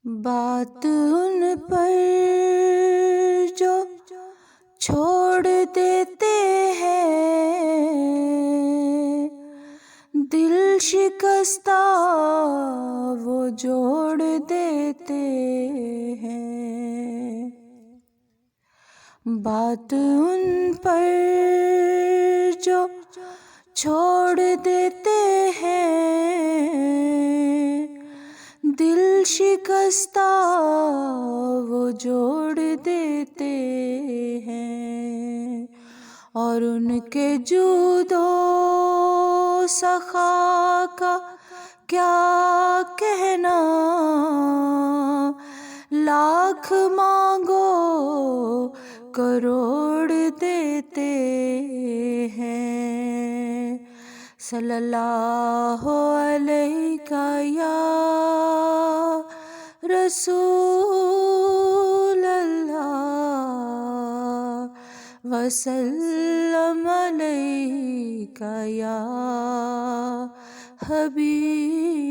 بات ان پر جو چھوڑ دیتے ہیں، دل شکستہ وہ جوڑ دیتے ہیں۔ بات ان پر جو چھوڑ دیتے ہیں، دل شکستہ وہ جوڑ دیتے ہیں۔ اور ان کے جود و سخا کا کیا کہنا، لاکھ مانگو کروڑ دیتے ہیں۔ صلی اللہ علیہ یا رسول اللہ، وسلم علیہ یا حبیب